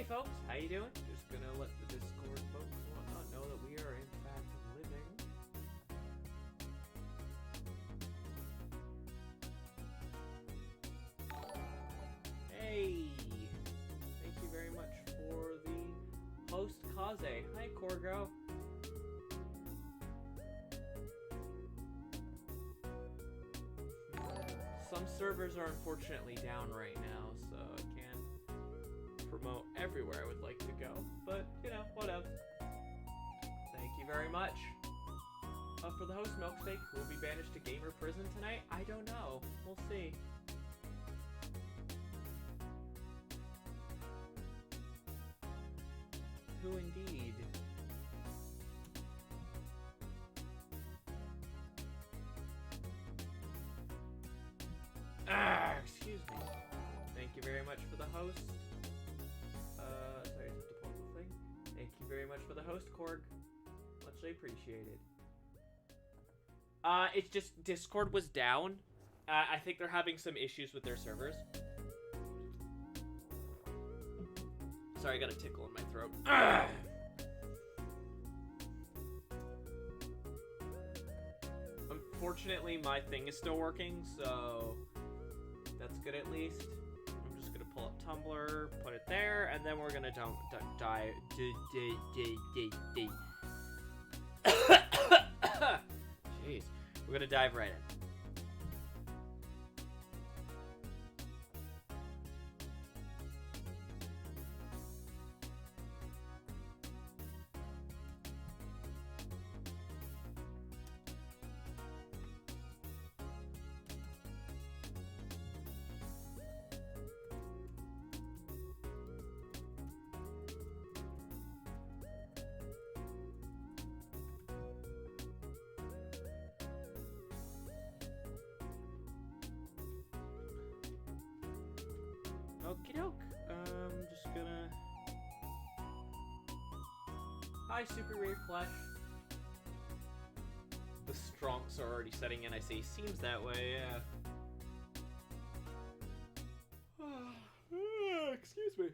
Hey folks, how you doing? Just gonna let the Discord folks and whatnot know that we are in fact living. Hey! Thank you very much for the host Kaze. Hi Corgo. Some servers are unfortunately down right now, so I can't promote everywhere I would like to go, but you know, whatever. Thank you very much. For the host Milksteak, who will be banished to gamer prison tonight? I don't know. We'll see. Who indeed? Excuse me. Thank you very much for the host. Sorry, I have to pull the thing. Thank you very much for the host, Korg. Muchly appreciated. It's just Discord was down. I think they're having some issues with their servers. Sorry, I got a tickle in my throat. Unfortunately, my thing is still working, so that's good at least. I'm just gonna pull up Tumblr, put it there, and then we're gonna dive. Jeez, we're gonna dive right in. Okie doke. Just gonna. Hi, Super Rare Flesh. The stronks are already setting in. I say, seems that way, yeah. Excuse me.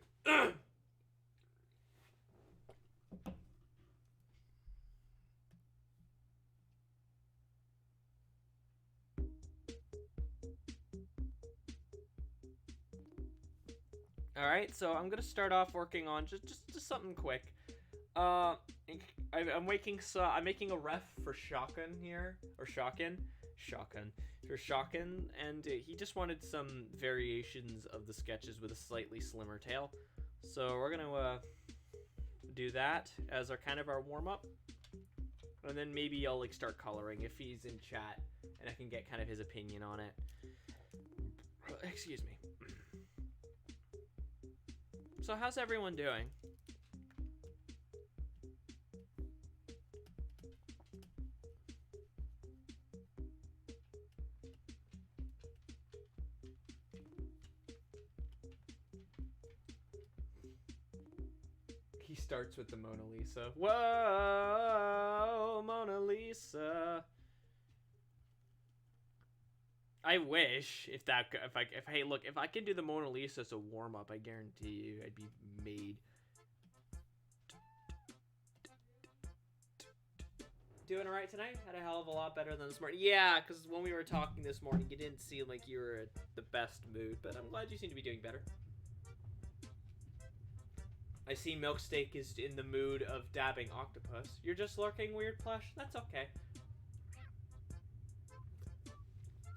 Alright, so I'm gonna start off working on just something quick. I'm making a ref for Shotgun here, or Shotgun, for Shotgun, and he just wanted some variations of the sketches with a slightly slimmer tail. So we're gonna do that as our kind of our warm up, and then maybe I'll like start coloring if he's in chat, and I can get kind of his opinion on it. Excuse me. So how's everyone doing? He starts with the Mona Lisa. Whoa, Mona Lisa. I wish if I can do the Mona Lisa as a warm up, I guarantee you I'd be made. Doing alright tonight? Had a hell of a lot better than this morning. Yeah, because when we were talking this morning, you didn't seem like you were at the best mood, but I'm glad you seem to be doing better. I see Milksteak is in the mood of dabbing octopus. You're just lurking, Weird Plush? That's okay.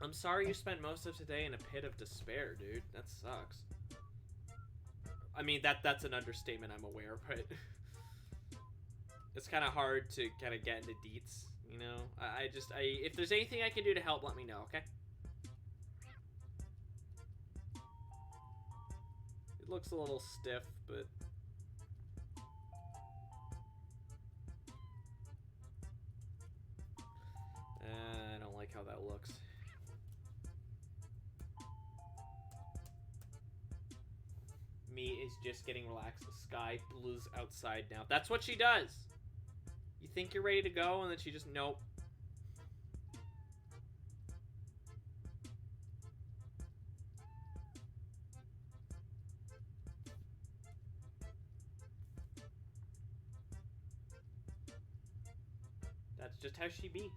I'm sorry you spent most of today in a pit of despair, dude. That sucks. I mean, that's an understatement, I'm aware, but it's kind of hard to kind of get into deets, you know? If there's anything I can do to help, let me know, okay? It looks a little stiff, but I don't like how that looks. Me is just getting relaxed. The sky blues outside now. That's what she does. You think you're ready to go, and then she just, nope. just how she be.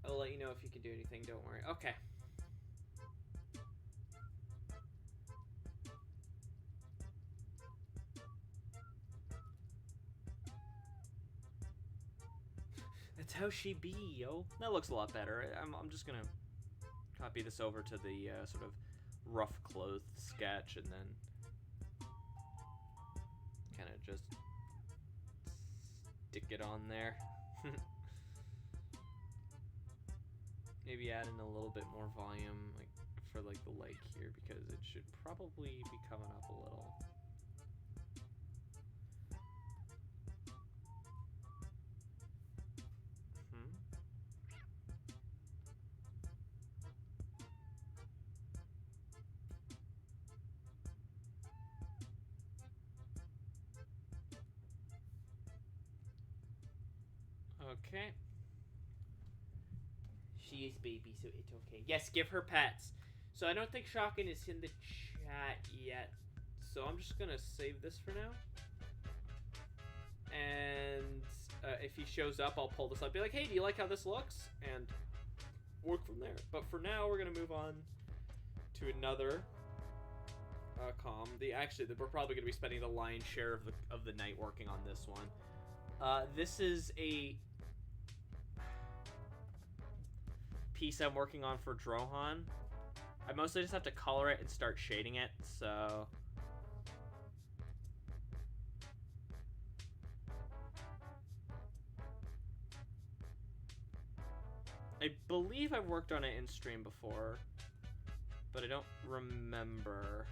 I'll let you know if you can do anything, don't worry. Okay. That's how she be, yo. That looks a lot better. I'm just gonna copy this over to the sort of rough clothes sketch and then kind of just stick it on there. Maybe add in a little bit more volume, like for like the leg here, because it should probably be coming up a little. Okay. She is baby, so it's okay. Yes, give her pets. So I don't think Shotgun is in the chat yet. So I'm just gonna save this for now. And if he shows up, I'll pull this up. Be like, hey, do you like how this looks? And work from there. But for now, we're gonna move on to another comm. We're probably gonna be spending the lion's share of the night working on this one. This is a piece I'm working on for Drohan. I mostly just have to color it and start shading it, so I believe I've worked on it in stream before, but I don't remember.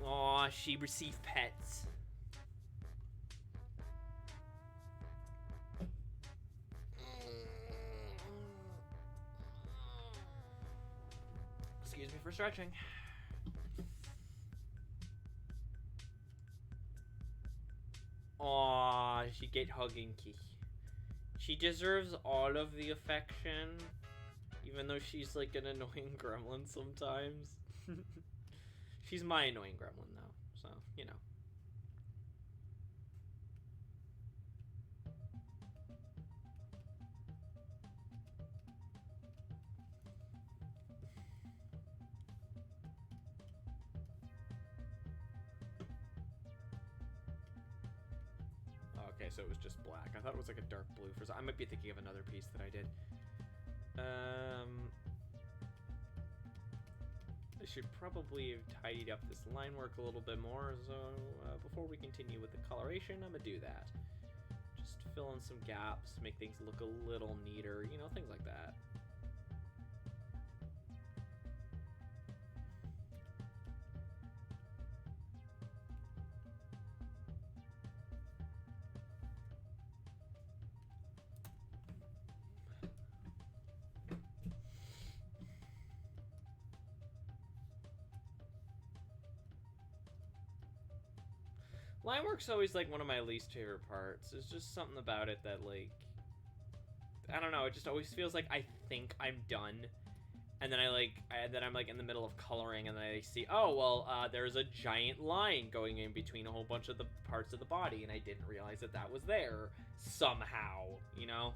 Aw, she received pets. Excuse me for stretching. Aw, she get hugging Key. She deserves all of the affection, even though she's like an annoying gremlin sometimes. She's my annoying gremlin, though, so, you know. Okay, so it was just black. I thought it was like a dark blue for some. I might be thinking of another piece that I did. I should probably have tidied up this line work a little bit more, so before we continue with the coloration, I'm gonna do that. Just fill in some gaps, make things look a little neater, you know, things like that. Line work's always like one of my least favorite parts. There's just something about it that, like, I don't know, it just always feels like I think I'm done, and then I'm like in the middle of coloring, and then I see, oh well, there's a giant line going in between a whole bunch of the parts of the body, and I didn't realize that that was there somehow, you know?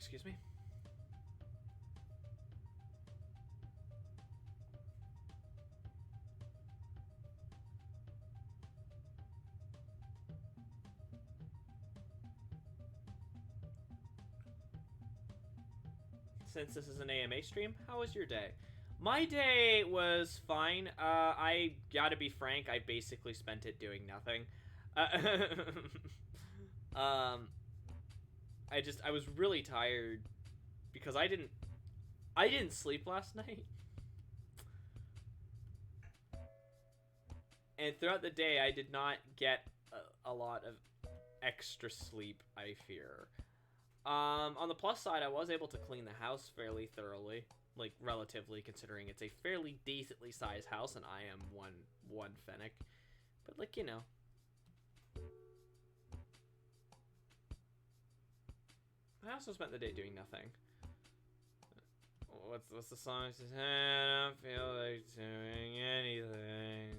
Excuse me? since this is an AMA stream, how was your day? My day was fine. I gotta be frank, I basically spent it doing nothing. Um, I was really tired because I didn't sleep last night. And throughout the day, I did not get a lot of extra sleep, I fear. On the plus side, I was able to clean the house fairly thoroughly. Like, relatively, considering it's a fairly decently sized house, and I am one Fennec. But, like, you know. I also spent the day doing nothing. What's the song? It says, I don't feel like doing anything.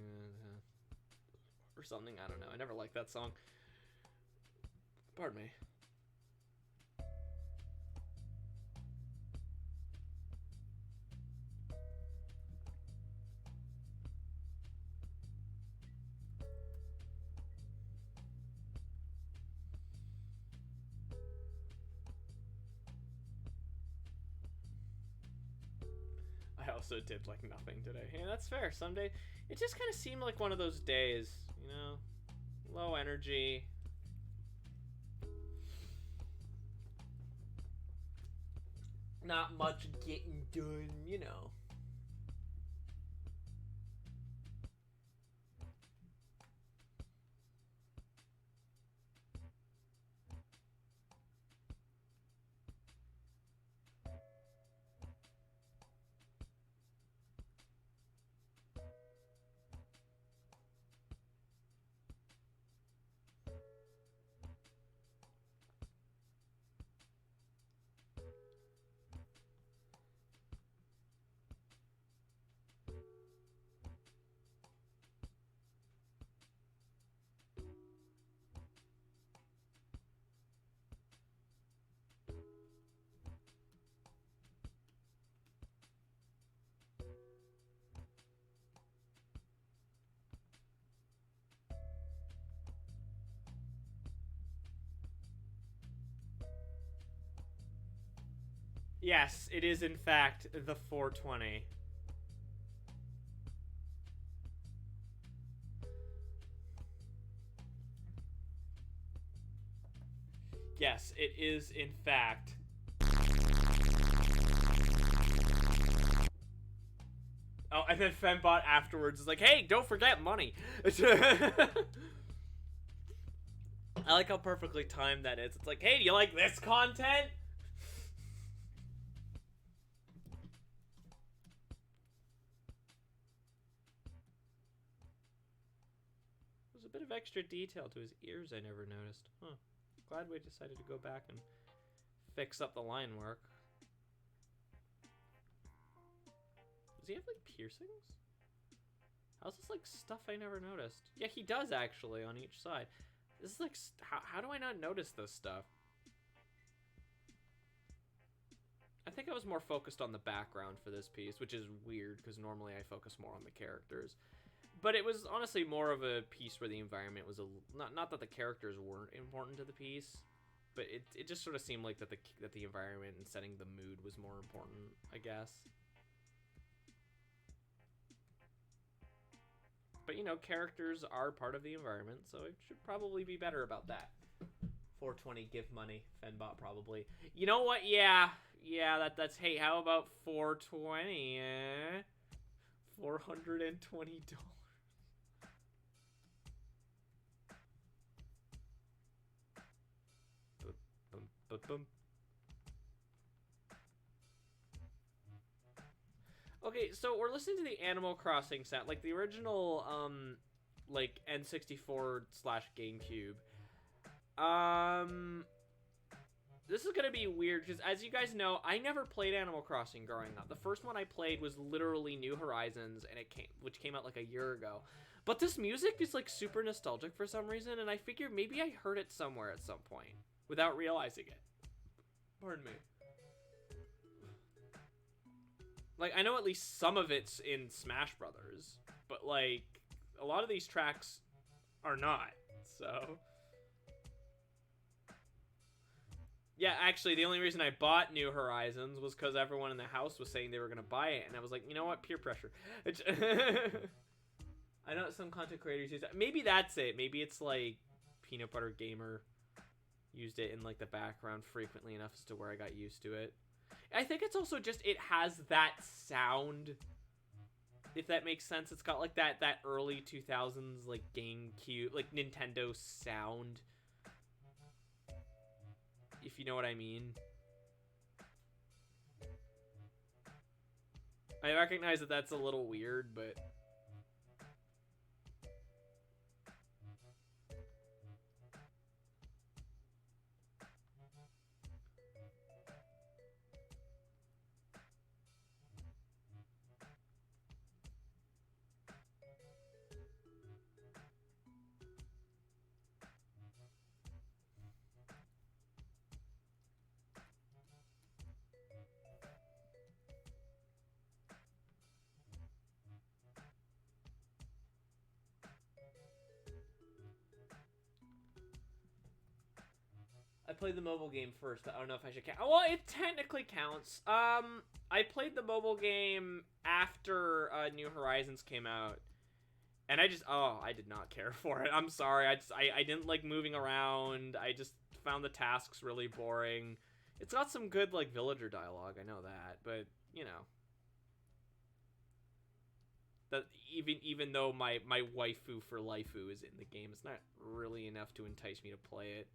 Or something, I don't know. I never liked that song. Pardon me. I also did like nothing today. Hey, that's fair. Someday, it just kind of seemed like one of those days, you know, low energy. Not much getting done, you know. Yes, it is in fact the 420. Yes, it is in fact. Oh, and then Fembot afterwards is like, hey, don't forget money. I like how perfectly timed that is. It's like, hey, do you like this content? There's a bit of extra detail to his ears I never noticed. Huh. Glad we decided to go back and fix up the line work. Does he have, like, piercings? How's this, like, stuff I never noticed? Yeah, he does, actually, on each side. This is, like, how do I not notice this stuff? I think I was more focused on the background for this piece, which is weird, because normally I focus more on the characters. But it was honestly more of a piece where the environment was not that the characters weren't important to the piece, but it just sort of seemed like that the environment and setting the mood was more important, I guess. But you know, characters are part of the environment, so it should probably be better about that. 420 give money, Fembot probably. You know what? Yeah, that's hey, how about 420? $420. Okay, so we're listening to the Animal Crossing sound, like the original, like N64 / GameCube. This is gonna be weird because, as you guys know, I never played Animal Crossing growing up. The first one I played was literally New Horizons, and which came out like a year ago. But this music is like super nostalgic for some reason, and I figure maybe I heard it somewhere at some point without realizing it. Pardon me. Like, I know at least some of it's in Smash Brothers, but like a lot of these tracks are not. So Yeah, actually, the only reason I bought New Horizons was because everyone in the house was saying they were gonna buy it, and I was like, you know what, peer pressure. I know some content creators use that. Maybe that's it. Maybe it's like Peanut Butter Gamer used it in like the background frequently enough as to where I got used to it. I think it's also just it has that sound, if that makes sense. It's got like that early 2000s like GameCube, like Nintendo sound, if you know what I mean. I recognize that that's a little weird, but I played the mobile game first, but I don't know if I should count. Well, it technically counts. I played the mobile game after New Horizons came out, and I did not care for it. I'm sorry. I didn't like moving around. I just found the tasks really boring. It's got some good like villager dialogue. I know that, but you know, that even though my waifu for Laifu is in the game, it's not really enough to entice me to play it.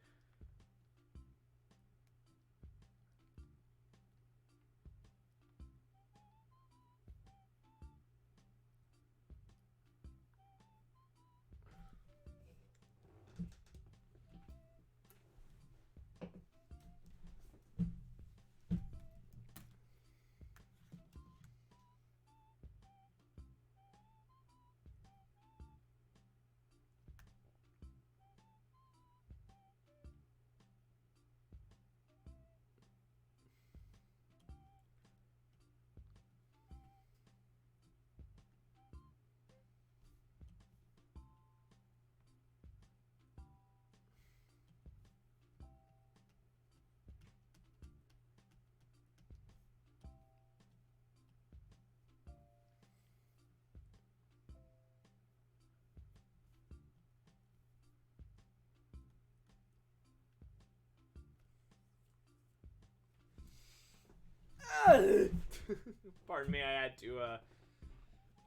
Pardon me, I had to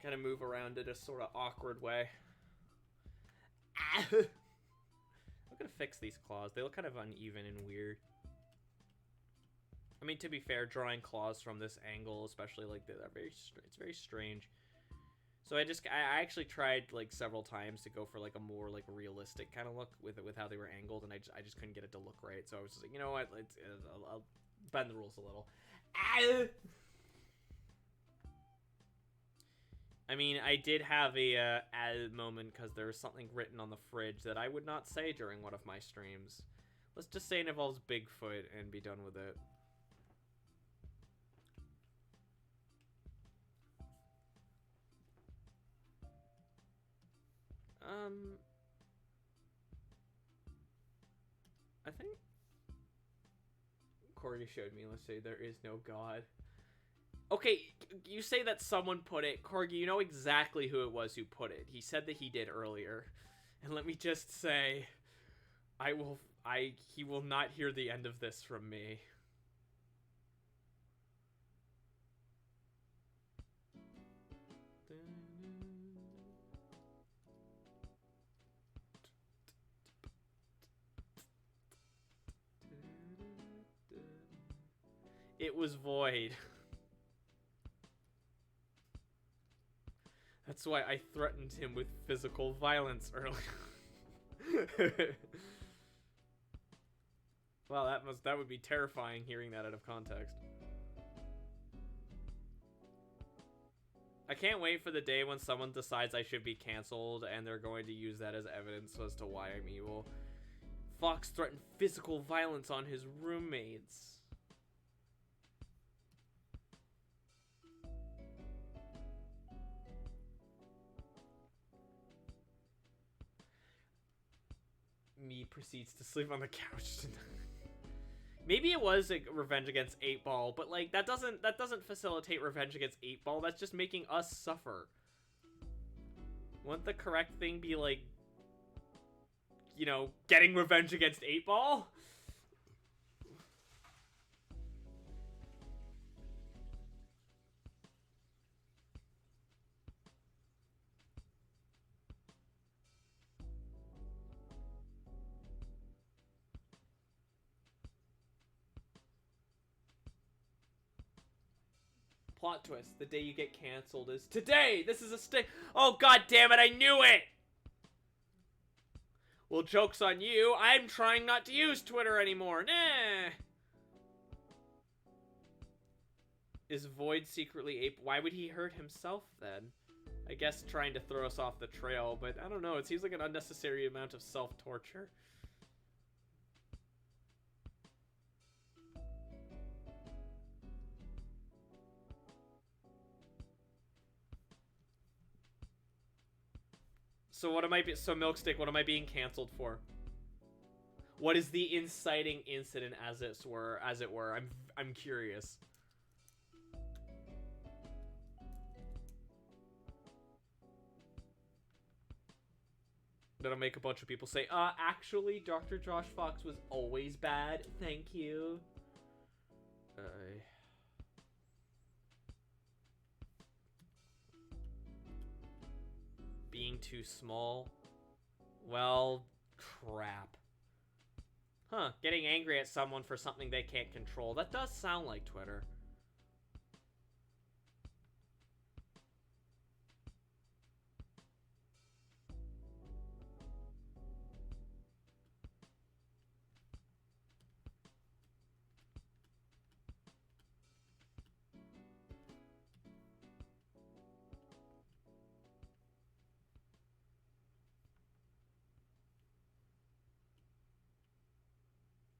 kind of move around in a sort of awkward way. I'm gonna fix these claws. They look kind of uneven and weird. I mean, to be fair, drawing claws from this angle, especially like this, it's very strange. So I actually tried like several times to go for like a more like realistic kind of look with how they were angled, and I just couldn't get it to look right. So I was just like, you know what, I'll bend the rules a little. I mean, I did have a moment because there was something written on the fridge that I would not say during one of my streams. Let's just say it involves Bigfoot and be done with it. I think Corey showed me. Let's say there is no God. Okay, you say that someone put it. Corgi, you know exactly who it was who put it. He said that he did earlier. And let me just say, he will not hear the end of this from me. It was void. That's why I threatened him with physical violence earlier. Wow, that would be terrifying hearing that out of context. I can't wait for the day when someone decides I should be canceled and they're going to use that as evidence as to why I'm evil. Fox threatened physical violence on his roommates. Me proceeds to sleep on the couch tonight. Maybe it was like revenge against 8-Ball, but like that doesn't facilitate revenge against 8-Ball. That's just making us suffer. Wouldn't the correct thing be like, you know, getting revenge against 8-Ball? Plot twist: the day you get canceled is today. This is a stick. Oh god damn it! I knew it. Well, joke's on you. I'm trying not to use Twitter anymore. Nah. Is Void secretly ape? Why would he hurt himself then? I guess trying to throw us off the trail, but I don't know. It seems like an unnecessary amount of self-torture. So what am I? So Milkstick, what am I being canceled for? What is the inciting incident, as it were? I'm curious. That'll make a bunch of people say, actually, Dr. Josh Fox was always bad. Thank you. Being too small? Well, crap. Huh, getting angry at someone for something they can't control. That does sound like Twitter.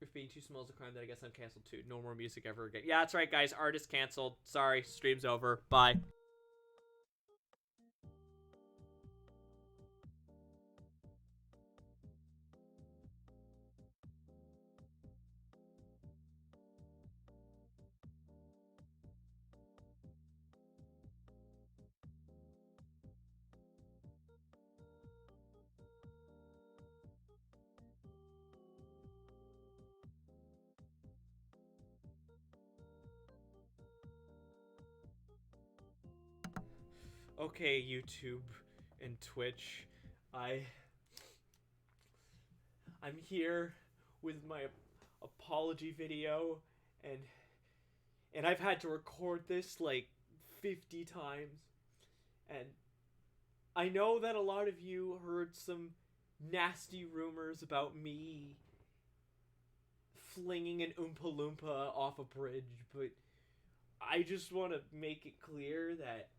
If being too small is a crime, then I guess I'm canceled too. No more music ever again. Yeah, that's right, guys. Artist canceled. Sorry, stream's over. Bye. Okay, YouTube and Twitch. I'm here with my apology video, and I've had to record this like 50 times, and I know that a lot of you heard some nasty rumors about me flinging an Oompa Loompa off a bridge, but I just want to make it clear that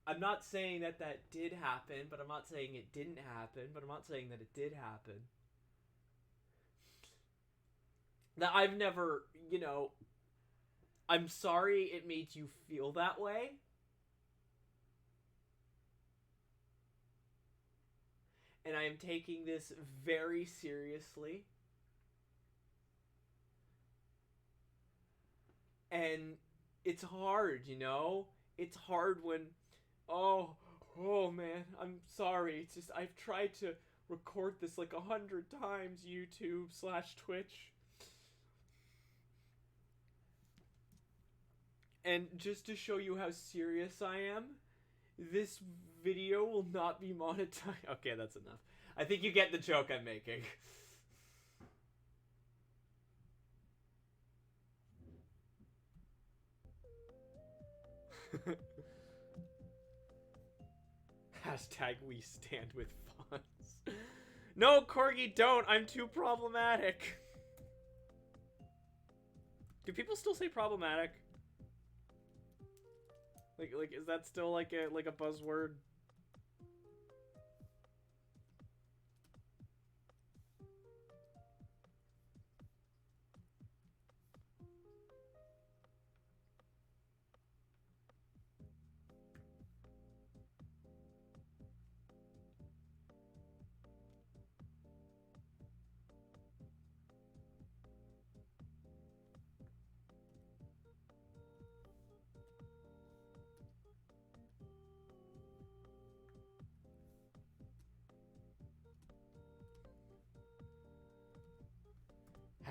I'm not saying that that did happen, but I'm not saying it didn't happen, but I'm not saying that it did happen. Now, I've never, you know, I'm sorry it made you feel that way. And I am taking this very seriously. And it's hard, you know? It's hard when, oh man, I'm sorry. It's just, I've tried to record this like 100 times, YouTube/Twitch. And just to show you how serious I am, this video will not be monetized. Okay, that's enough. I think you get the joke I'm making. Hashtag we stand with Fonz. No, Corgi, don't. I'm too problematic. Do people still say problematic? Like, is that still like a buzzword?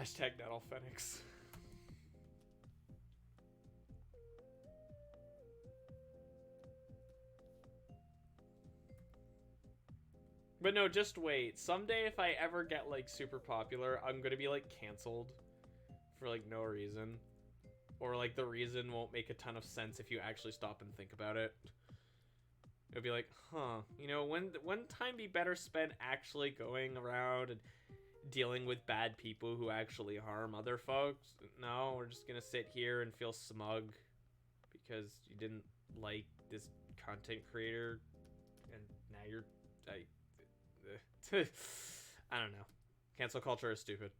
Hashtag not all Phoenix. But no, just wait. Someday if I ever get, like, super popular, I'm gonna be, like, canceled for, like, no reason. Or, like, the reason won't make a ton of sense if you actually stop and think about it. It'll be like, huh, you know, when time be better spent actually going around and dealing with bad people who actually harm other folks? No, we're just gonna sit here and feel smug because you didn't like this content creator, and now you're, I don't know. Cancel culture is stupid.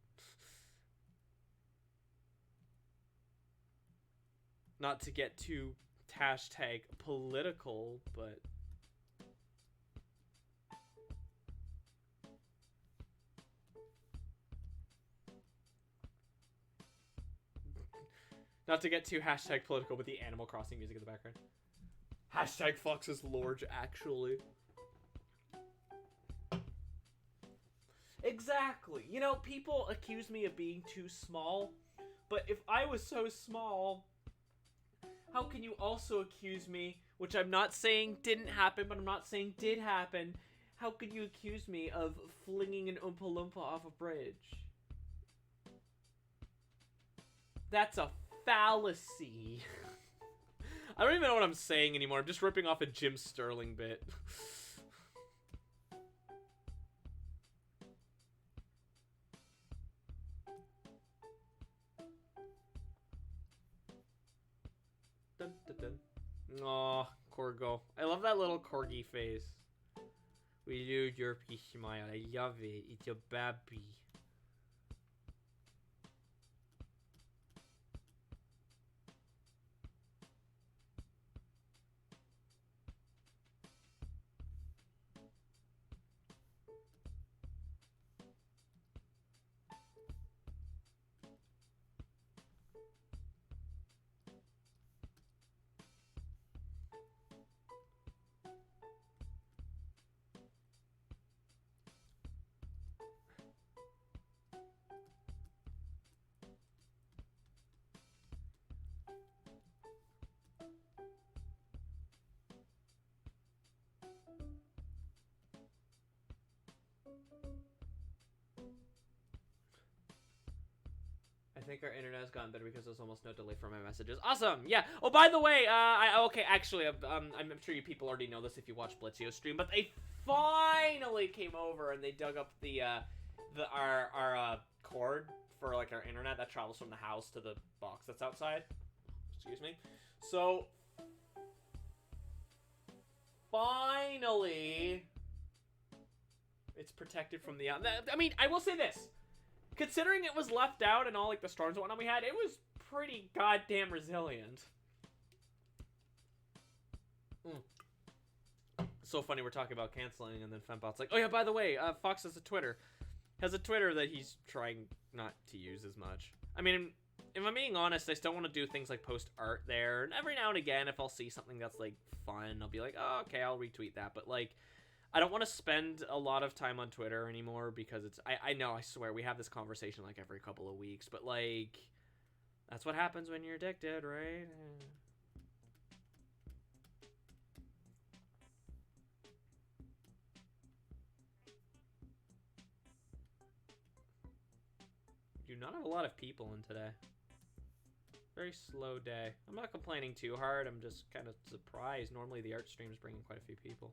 Not to get too hashtag political, but not to get too hashtag political with the Animal Crossing music in the background. Hashtag Fox's Lorge, actually. Exactly. You know, people accuse me of being too small, but if I was so small, how can you also accuse me, which I'm not saying didn't happen, but I'm not saying did happen, how could you accuse me of flinging an Oompa Loompa off a bridge? That's a fallacy. I don't even know what I'm saying anymore. I'm just ripping off a Jim Sterling bit. Dun, dun, dun. Aw, Corgo. I love that little corgi face. We do Derpy smile. I love it. It's a baby. I think our internet has gotten better because there's almost no delay for my messages. Awesome, yeah. Oh, by the way, okay, actually, I'm sure you people already know this if you watch Blitzio's stream, but they finally came over and they dug up our cord for like our internet that travels from the house to the box that's outside. Excuse me. So finally, it's protected from the. I mean, I will say this. Considering it was left out and all like the storms and whatnot we had, it was pretty goddamn resilient. So funny we're talking about canceling and then Fembot's like, oh yeah, by the way, Fox has a Twitter. Has a Twitter that he's trying not to use as much. I mean, if I'm being honest, I still want to do things like post art there. And every now and again, if I'll see something that's like fun, I'll be like, oh, okay, I'll retweet that. But like, I don't want to spend a lot of time on Twitter anymore because it's, I know, I swear, we have this conversation like every couple of weeks, but like, that's what happens when you're addicted, right? Do not have a lot of people in today. Very slow day. I'm not complaining too hard, I'm just kind of surprised. Normally the art stream's bringing quite a few people.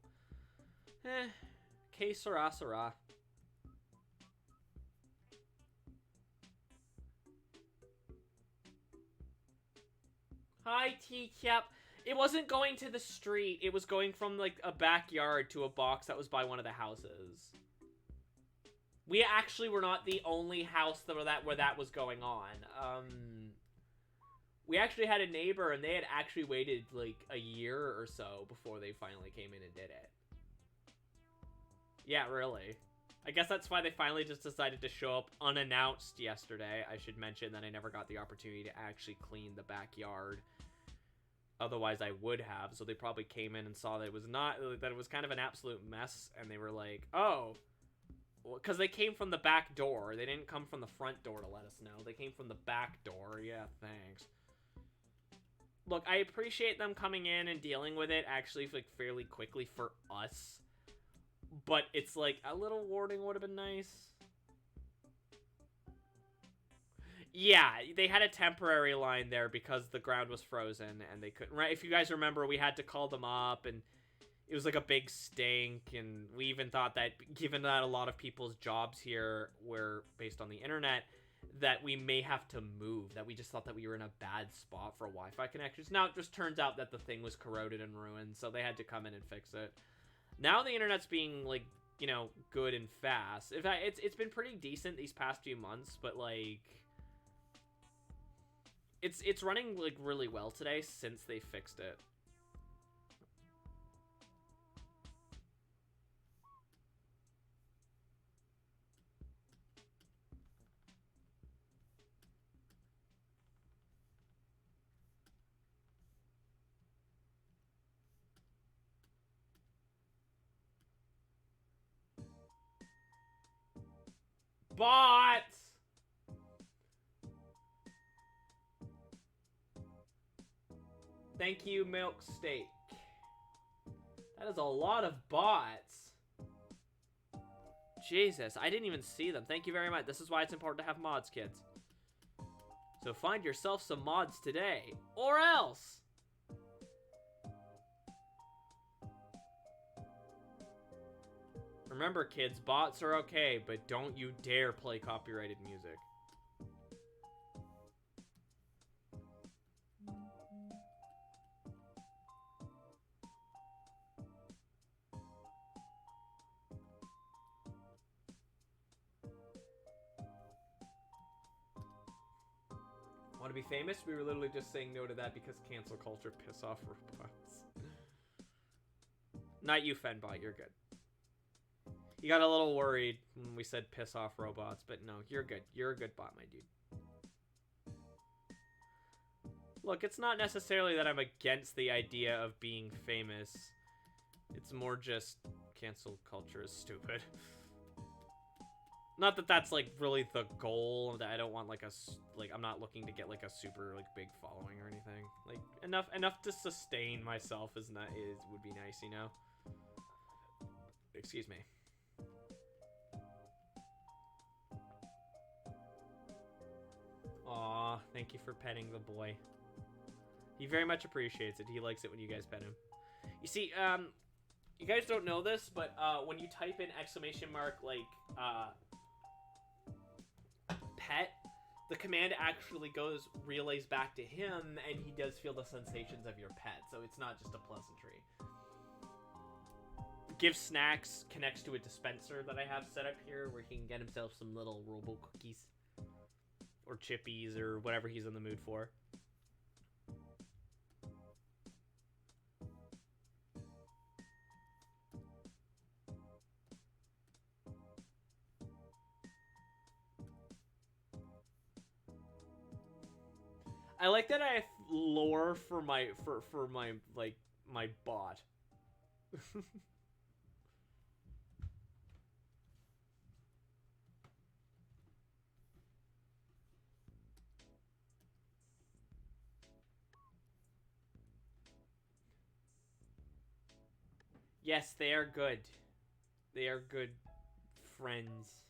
Que sera, sera. Hi, T-Cap. It wasn't going to the street. It was going from, like, a backyard to a box that was by one of the houses. We actually were not the only house where that was going on. We actually had a neighbor, and they had actually waited, like, a year or so before they finally came in and did it. Yeah, really. I guess that's why they finally just decided to show up unannounced yesterday. I should mention that I never got the opportunity to actually clean the backyard. Otherwise, I would have. So they probably came in and saw that it was kind of an absolute mess, and they were like, "Oh, Because they came from the back door. They didn't come from the front door to let us know. They came from the back door. Yeah, thanks. Look, I appreciate them coming in and dealing with it actually like fairly quickly for us. But it's like a little warning would have been nice. Yeah, they had a temporary line there because the ground was frozen and they couldn't. Right? If you guys remember, we had to call them up and it was like a big stink. And we even thought that given that a lot of people's jobs here were based on the internet, that we may have to move, that we just thought that we were in a bad spot for Wi-Fi connections. Now it just turns out that the thing was corroded and ruined, so they had to come in and fix it. Now the internet's being, like, you know, good and fast. In fact, it's been pretty decent these past few months, but, like, it's running, like, really well today since they fixed it. Bots! Thank you, Milk Steak. That is a lot of bots. Jesus, I didn't even see them. Thank you very much. This is why it's important to have mods, kids. So find yourself some mods today. Or else! Remember, kids, bots are okay, but don't you dare play copyrighted music. Want to be famous? We were literally just saying no to that because cancel culture piss off robots. Not you, Fenbot. You're good. You got a little worried when we said piss off robots, but no, you're good. You're a good bot, my dude. Look, it's not necessarily that I'm against the idea of being famous. It's more just cancel culture is stupid. Not that that's, like, really the goal. That I don't want, like, I'm not looking to get, like, a super, like, big following or anything. Like, enough to sustain myself would be nice, you know? Excuse me. Aw, thank you for petting the boy. He very much appreciates it. He likes it when you guys pet him. You see, you guys don't know this, but when you type in exclamation mark, like, pet, the command actually relays back to him, and he does feel the sensations of your pet, so it's not just a pleasantry. Give Snacks connects to a dispenser that I have set up here, where he can get himself some little Robo cookies. Or chippies, or whatever he's in the mood for. I like that I have lore for my my bot. Yes, they are good. They are good friends.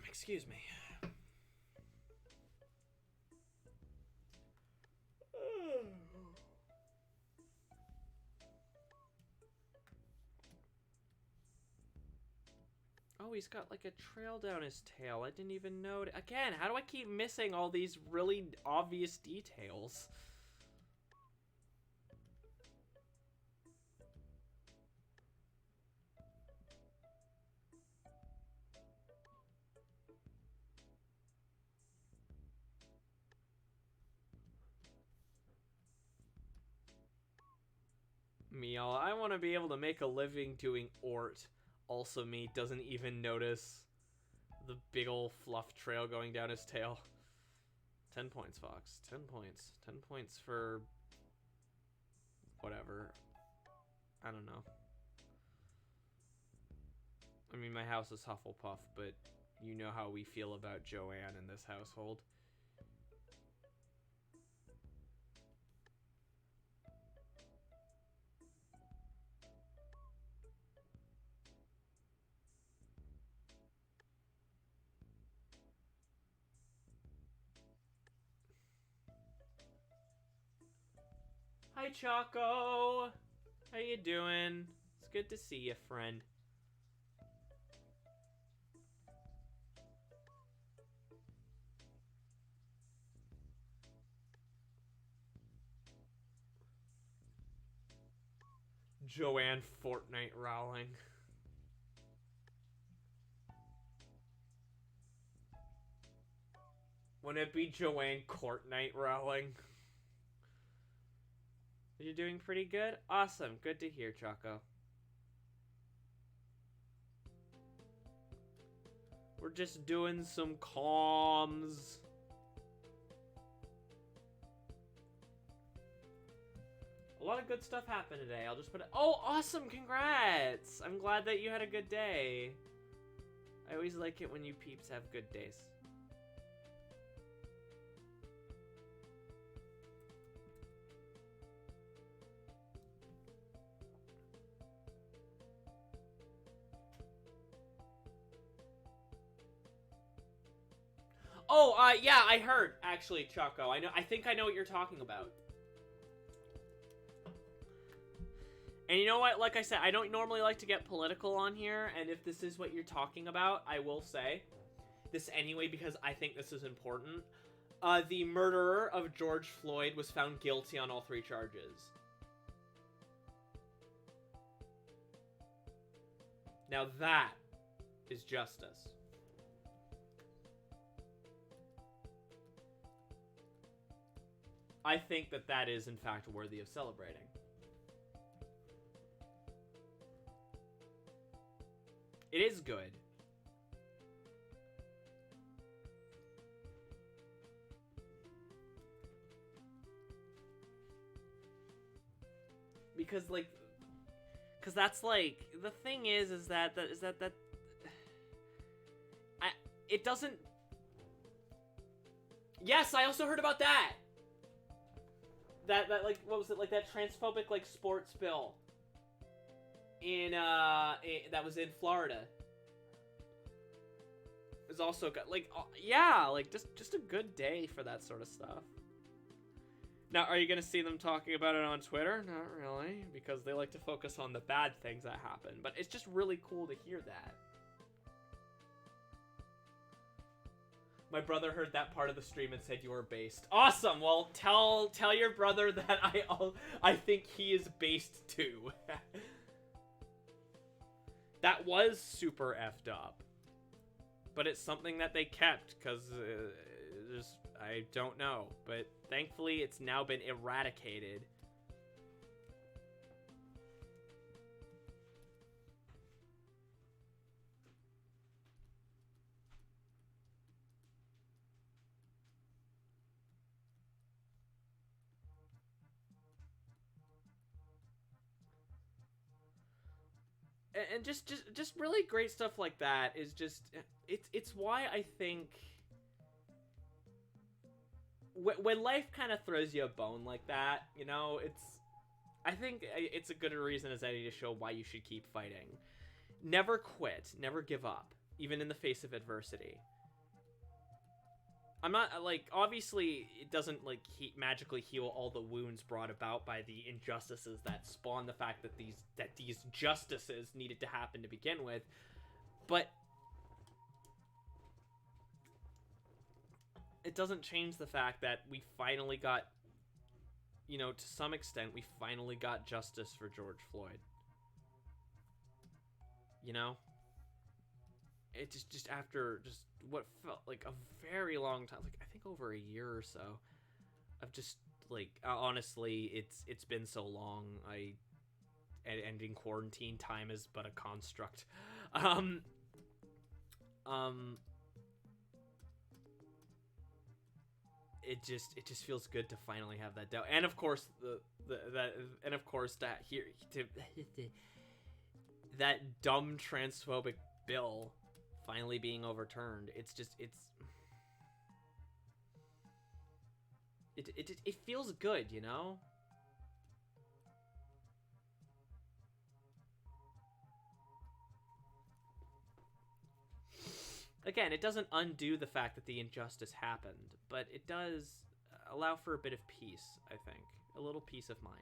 Excuse me. Oh, he's got like a trail down his tail. I didn't even know. Again, how do I keep missing all these really obvious details? Meow, I want to be able to make a living doing Ort. Also me doesn't even notice The big old fluff trail going down his tail. 10 points, Fox. 10 points. 10 points for... whatever. I don't know. I mean, my house is Hufflepuff, but you know how we feel about Joanne in this household. Hi, Choco! How you doing? It's good to see you, friend. Joanne Fortnite Rowling. Wouldn't it be Joanne Courtnite Rowling? You're doing pretty good? Awesome. Good to hear, Choco. We're just doing some comms. A lot of good stuff happened today. I'll just put it... Oh, awesome. Congrats. I'm glad that you had a good day. I always like it when you peeps have good days. Oh, yeah, I heard, actually, Choco. I think I know what you're talking about. And you know what? Like I said, I don't normally like to get political on here, and if this is what you're talking about, I will say this anyway because I think this is important. The murderer of George Floyd was found guilty on all 3 charges. Now that is justice. I think that that is, in fact, worthy of celebrating. It is good. Because, like... Because that's, like... The thing is that... It doesn't... Yes, I also heard about that! That like, what was it, like, that transphobic, like, sports bill in, that was in Florida. It was also good, like, yeah, like, just a good day for that sort of stuff. Now, are you gonna see them talking about it on Twitter? Not really, because they like to focus on the bad things that happen, but it's just really cool to hear that. My brother heard that part of the stream and said you were based. Awesome. Well, tell your brother that I think he is based too. That was super effed up, but it's something that they kept because I don't know. But thankfully, it's now been eradicated. And just really great stuff like that is just it's why I think when life kind of throws you a bone like that, you know, I think it's a good reason as any to show why you should keep fighting. Never quit, never give up, even in the face of adversity. I'm not, like, obviously, it doesn't, like, magically heal all the wounds brought about by the injustices that spawn the fact that these justices needed to happen to begin with, but it doesn't change the fact that we finally got, you know, to some extent, we finally got justice for George Floyd. You know? It just after just what felt like a very long time, like I think over a year or so, of just like honestly, it's been so long. Ending quarantine time is but a construct. it just feels good to finally have that doubt. And of course that here to that dumb transphobic bill finally being overturned. It feels good, you know? Again, it doesn't undo the fact that the injustice happened, but it does allow for a bit of peace, I think. A little peace of mind.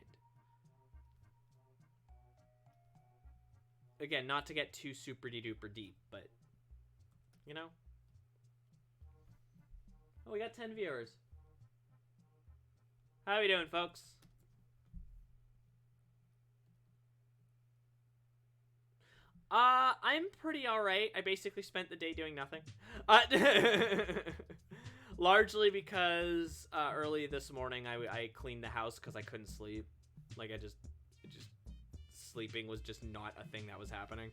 Again, not to get too super-duper deep, but, you know? Oh, we got 10 viewers. How are we doing, folks? I'm pretty alright. I basically spent the day doing nothing. Largely because early this morning I cleaned the house because I couldn't sleep. Like, sleeping was just not a thing that was happening.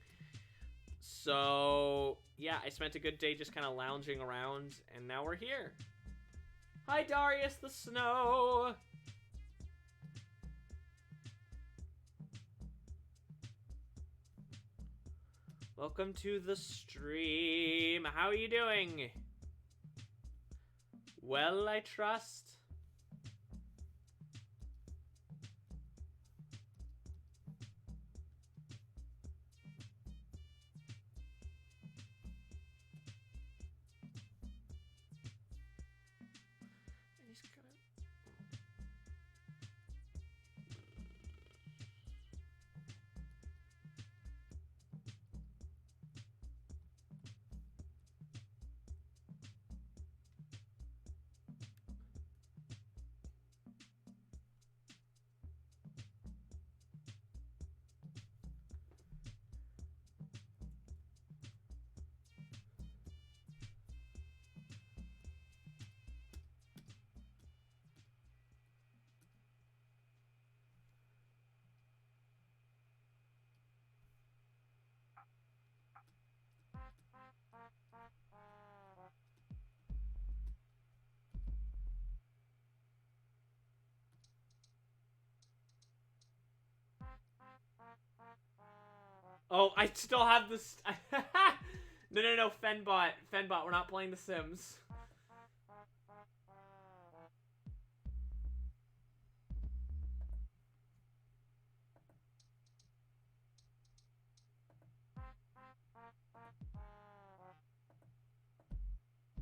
So, yeah, I spent a good day just kind of lounging around, and now we're here. Hi, Darius the Snow! Welcome to the stream. How are you doing? Well, I trust. Oh, I still have this. No, Fenbot. Fenbot, we're not playing The Sims.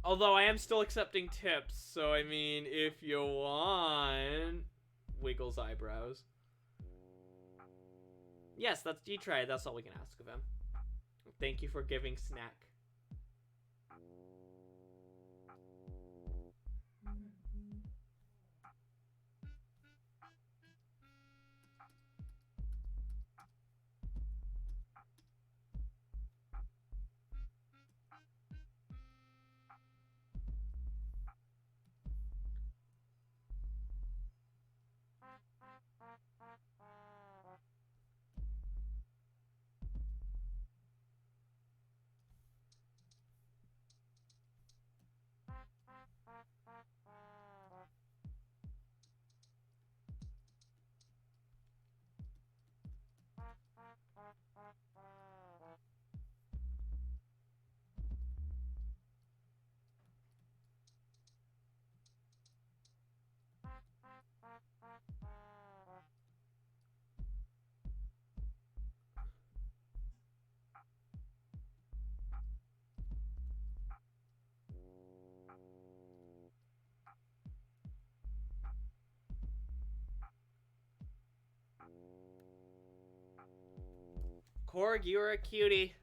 Although I am still accepting tips, so I mean, if you want... Wiggles eyebrows. Yes, that's D-Try. That's all we can ask of him. Thank you for giving snack. Korg, you're a cutie.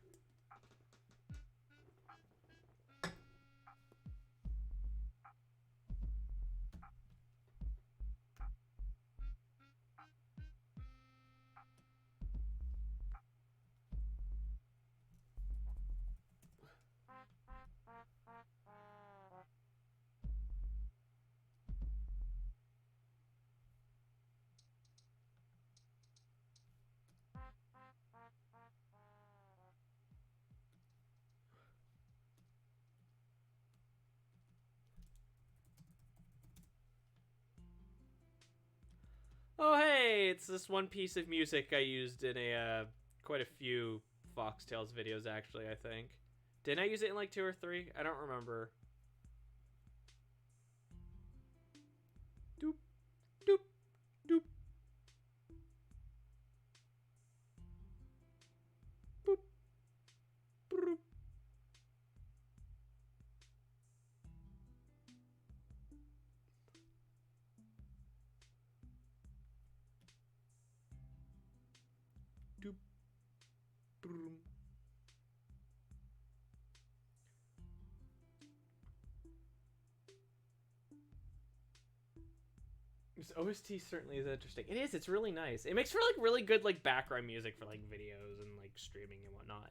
it's this one piece of music I used in a quite a few Foxtails videos, actually, I think. Didn't I use it in like 2 or 3? I don't remember. Doop, doop, doop. Boop, broop. Doop, broom. This OST certainly is interesting. It is. It's really nice. It makes for like really good like background music for like videos and like streaming and whatnot.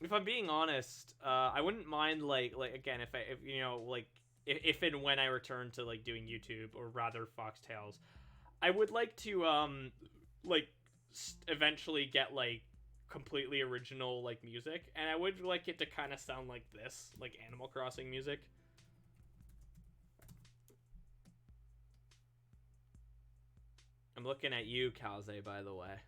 If I'm being honest, I wouldn't mind like again if you know like if and when I return to like doing YouTube or rather Foxtails, I would like to like eventually get like completely original like music, and I would like it to kind of sound like this, like Animal Crossing music. I'm looking at you, Kalze, by the way.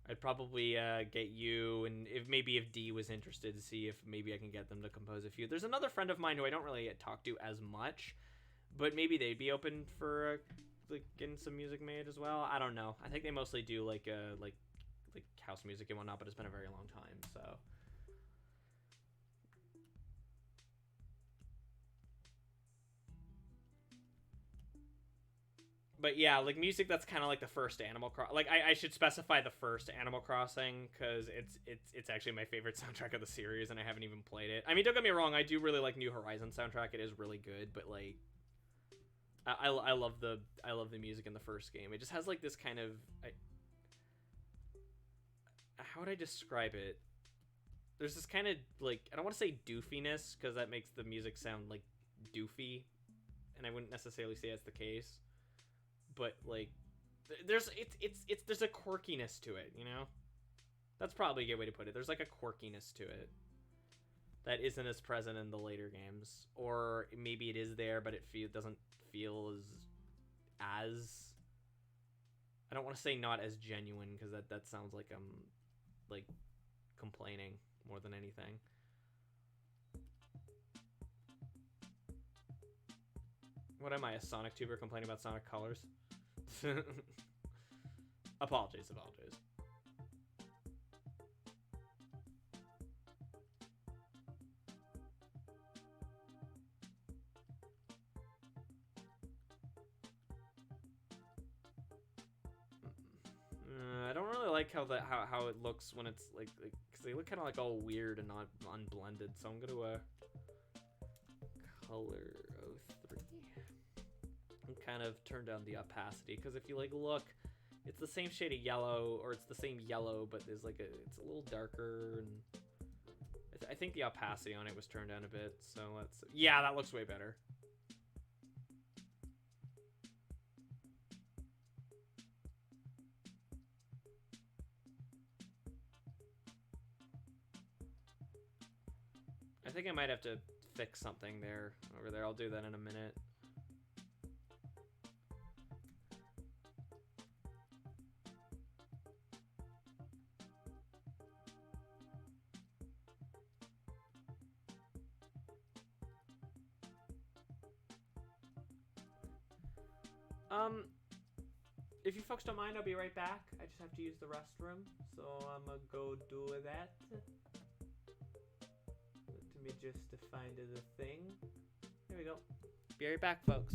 I'd probably get you, and if D was interested, to see if maybe I can get them to compose a few. There's another friend of mine who I don't really talk to as much, but maybe they'd be open for like getting some music made as well. I don't know. I think they mostly do like house music and whatnot, but it's been a very long time, so. But yeah, like music that's kind of like the first Animal Crossing. Like I should specify the first Animal Crossing because it's actually my favorite soundtrack of the series, and I haven't even played it. I mean, don't get me wrong, I do really like New Horizon soundtrack. It is really good, but like I love the music in the first game. It just has like this kind of how would I describe it? There's this kind of like, I don't want to say doofiness because that makes the music sound like doofy, and I wouldn't necessarily say that's the case. But like there's there's a quirkiness to it, you know? That's probably a good way to put it. There's like a quirkiness to it that isn't as present in the later games, or maybe it is there but it doesn't feel as I don't want to say not as genuine because that sounds like I'm like complaining more than anything. What am I, a Sonic tuber complaining about Sonic Colors? Apologies. I don't really like how it looks when it's like because they look kind of like all weird and not unblended. So I'm gonna color 03 and kind of turn down the opacity because if you like look, it's the same shade of yellow, or it's the same yellow, but there's like it's a little darker, and I think the opacity on it was turned down a bit. So yeah, that looks way better. I think I might have to fix something there over there. I'll do that in a minute. If you folks don't mind, I'll be right back. I just have to use the restroom, so I'm gonna go do that. Let me just find the thing. There we go. Be right back, folks.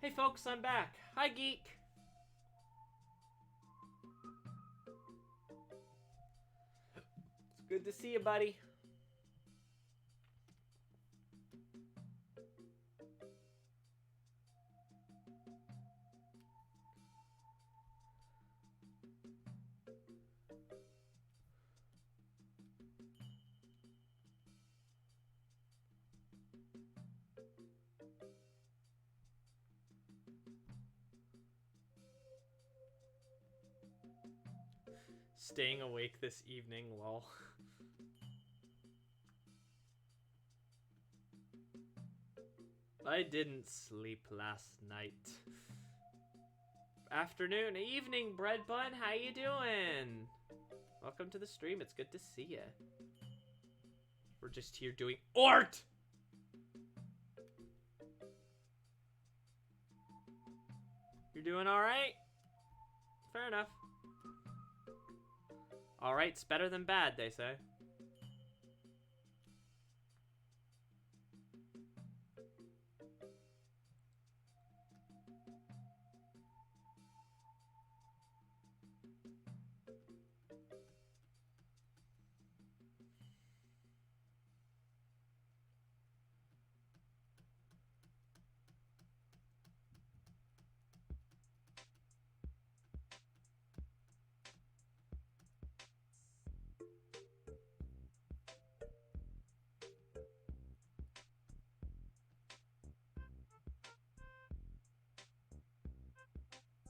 Hey folks, I'm back. Hi, Geek. It's good to see you, buddy. Staying awake this evening, lol. I didn't sleep last night. Afternoon, evening, Bread Bun. How you doing? Welcome to the stream. It's good to see you. We're just here doing art. You're doing all right? Fair enough. All right's better than bad, they say.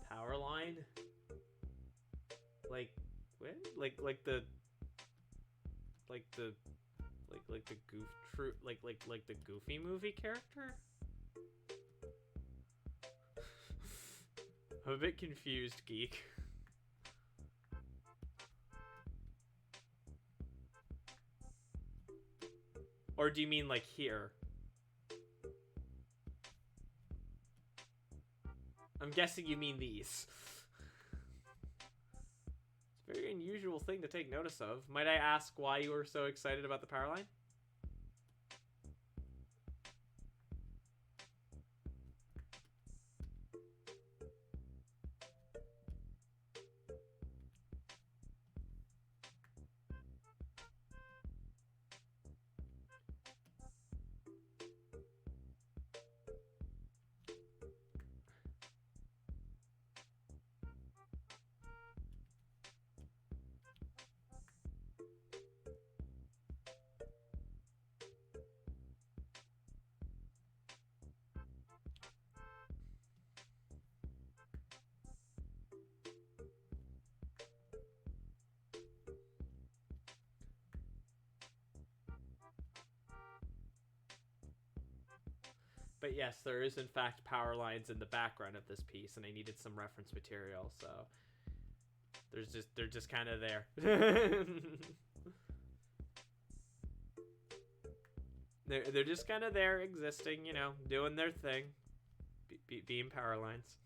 Power line? Like, what? Like the like the Goofy movie character? I'm a bit confused, Geek. Or do you mean like here? I'm guessing you mean these. It's a very unusual thing to take notice of. Might I ask why you were so excited about the power line? But yes, there is in fact power lines in the background of this piece, and I needed some reference material, so they're just kind of there. they're just kind of there, existing, you know, doing their thing, being power lines.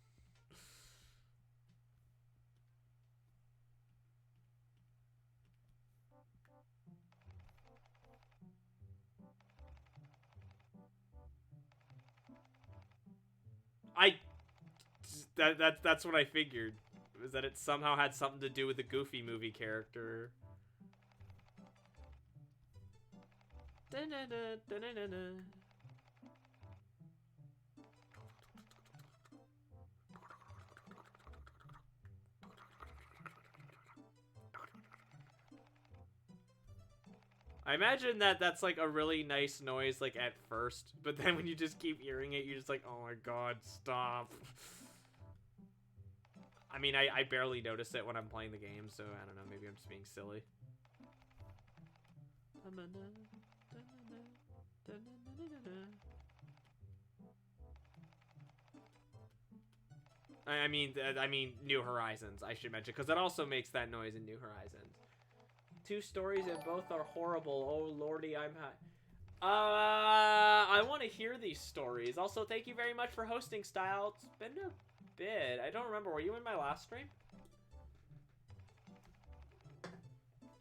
That's what I figured. Was that it somehow had something to do with the Goofy movie character. I imagine that's like a really nice noise like at first, but then when you just keep hearing it, you're just like, oh my god, stop. I mean, I barely notice it when I'm playing the game, so I don't know, maybe I'm just being silly. I mean New Horizons, I should mention, because that also makes that noise in New Horizons. 2 stories and both are horrible. Oh lordy, I'm I want to hear these stories. Also, thank you very much for hosting, Style. It's been a bit. I don't remember. Were you in my last stream?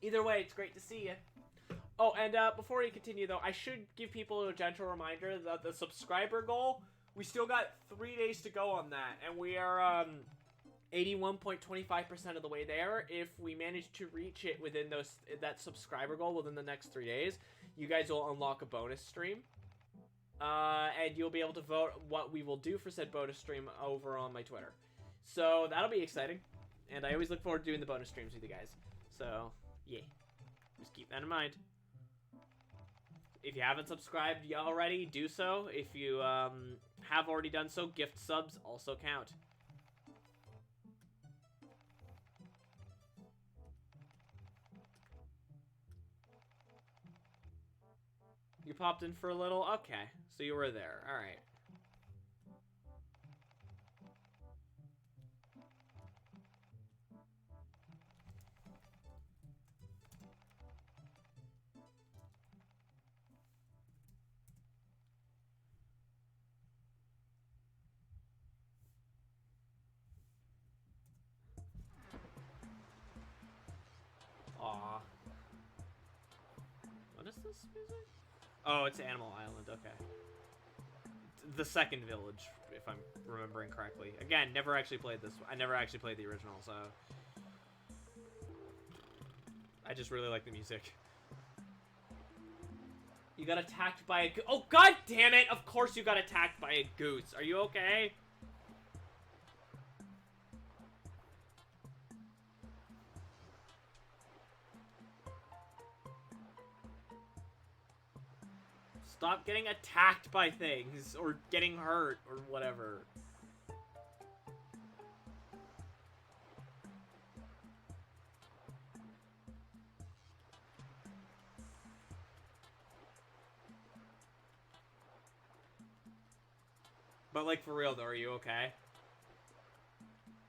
Either way, it's great to see you. Oh, and before we continue, though, I should give people a gentle reminder that the subscriber goal We still got 3 days to go on that, and we are 81.25% of the way there. If we manage to reach it within that subscriber goal within the next 3 days, you guys will unlock a bonus stream. And you'll be able to vote what we will do for said bonus stream over on my Twitter. So that'll be exciting. And I always look forward to doing the bonus streams with you guys. So, yeah. Just keep that in mind. If you haven't subscribed already, do so. If you have already done so, gift subs also count. You popped in for a little? Okay. So you were there. Alright. Aw. What is this music? Oh, it's Animal Island, okay. The second village, if I'm remembering correctly. Again, never actually played this. I never actually played the original, so... I just really like the music. You got attacked by a oh, god damn it! Of course you got attacked by a goose. Are you okay? Stop getting attacked by things, or getting hurt, or whatever. But like for real though, are you okay?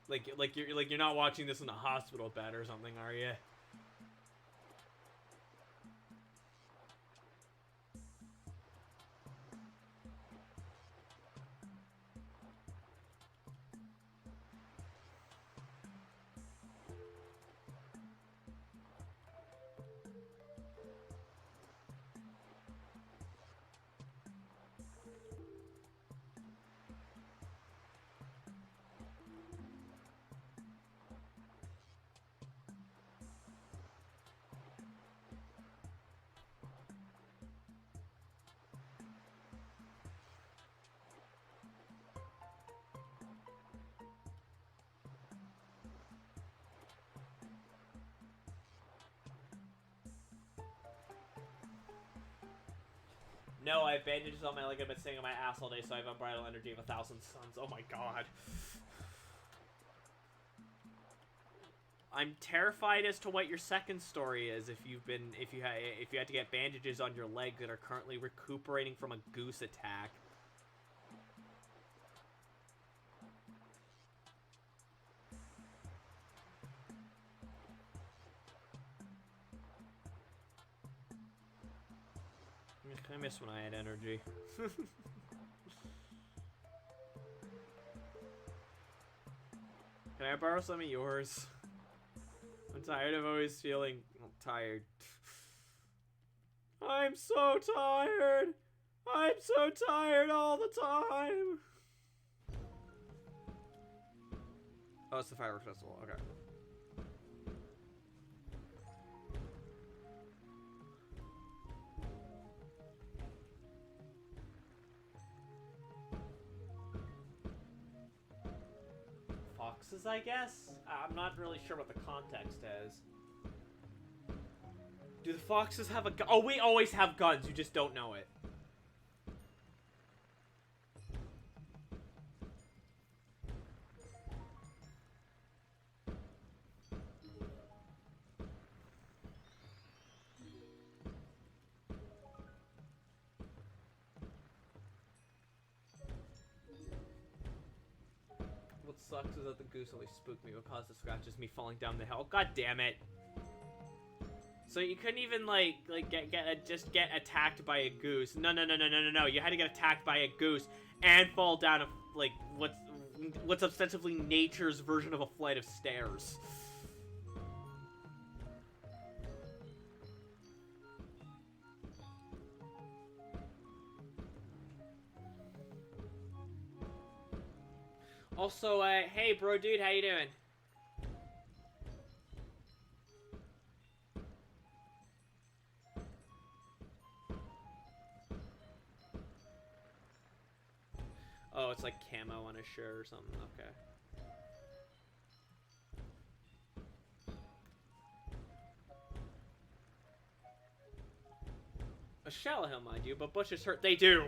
Like you're not watching this in a hospital bed or something, are you? No, I have bandages on my leg. I've been sitting on my ass all day, so I have unbridled energy of 1,000 suns. Oh my god. I'm terrified as to what your second story is. If you had to get bandages on your leg that are currently recuperating from a goose attack. I miss when I had energy. Can I borrow some of yours? I'm tired of always feeling tired. I'm so tired! I'm so tired all the time! Oh, it's the fireworks festival. Okay. Foxes, I guess? I'm not really sure what the context is. Do the foxes have a gun? Oh, we always have guns. You just don't know it. What sucks is that the goose only spooked me, but caused the scratches me falling down the hill. God damn it. So you couldn't even just get attacked by a goose. No. You had to get attacked by a goose and fall down what's ostensibly nature's version of a flight of stairs. Also, hey, bro, dude, how you doing? Oh, it's like camo on his shirt or something. Okay. A shell he'll mind you, but Bush's hurt. They do.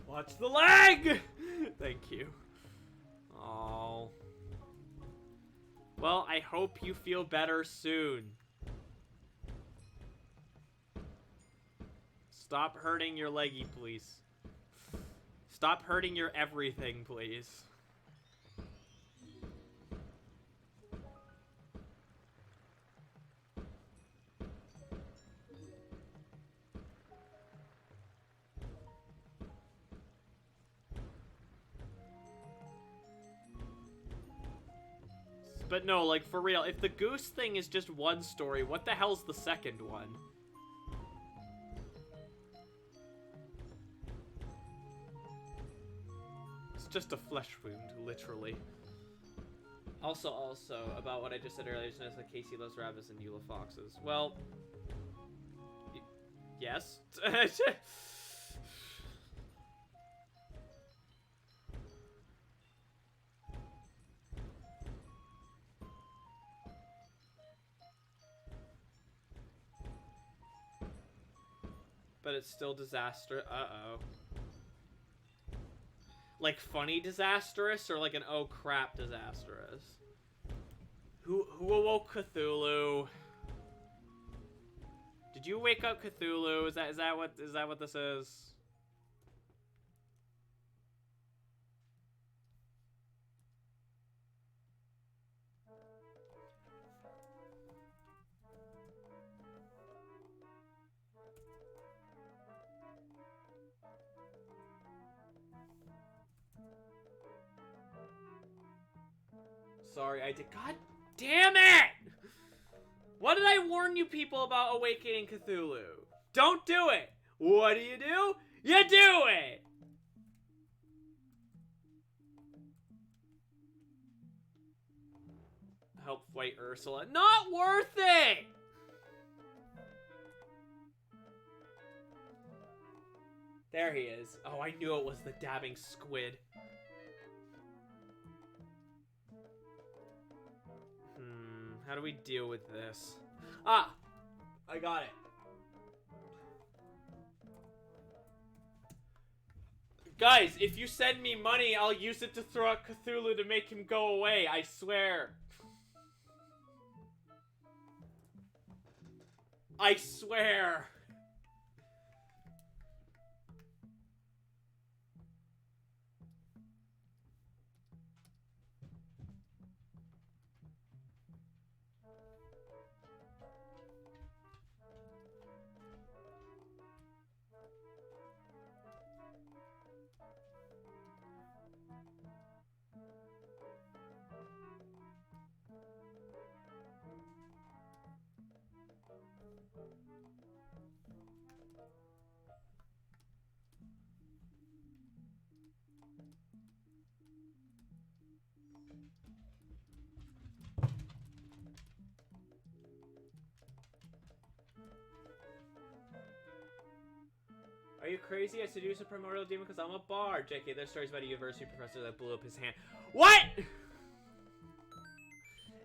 Watch the leg! Thank you. Oh. Well, I hope you feel better soon. Stop hurting your leggy, please. Stop hurting your everything, please. But no, like, for real, if the goose thing is just one story, what the hell's the second one? It's just a flesh wound, literally. Also, about what I just said earlier, just noticed that Casey loves rabbits and Eula foxes. Well, yes. But it's still disaster. Uh-oh. Like funny disastrous or like an oh crap disastrous? Who awoke Cthulhu? Did you wake up Cthulhu? Is that what this is? Sorry, I did. God damn it! What did I warn you people about Awakening Cthulhu? Don't do it! What do? You do it! Help fight Ursula. Not worth it! There he is. Oh, I knew it was the dabbing squid. How do we deal with this? Ah! I got it. Guys, if you send me money, I'll use it to throw at Cthulhu to make him go away. I swear. I swear. Are you crazy? I seduced a primordial demon because I'm a bard. JK, there's stories about a university professor that blew up his hand. What?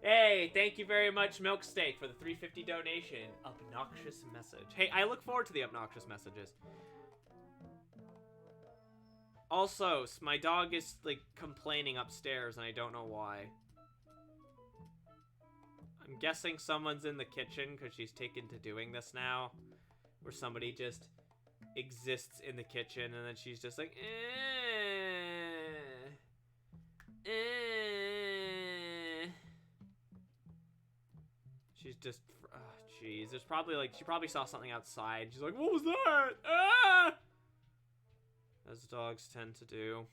Hey, thank you very much, Milksteak, for the 350 donation. Obnoxious message. Hey, I look forward to the obnoxious messages. Also, my dog is, like, complaining upstairs, and I don't know why. I'm guessing someone's in the kitchen, because she's taken to doing this now. Where somebody just exists in the kitchen, and then she's just like, She's just, jeez. There's probably, like, she probably saw something outside. She's like, what was that? Ah! As dogs tend to do.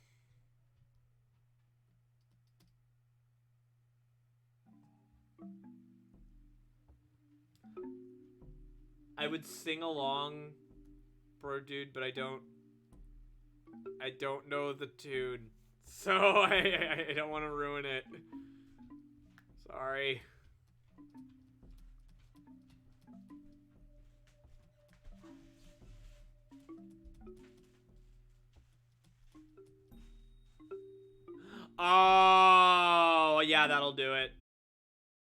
I would sing along, bro, dude, but I don't know the tune, so I don't want to ruin it. Sorry. Oh, yeah, that'll do it.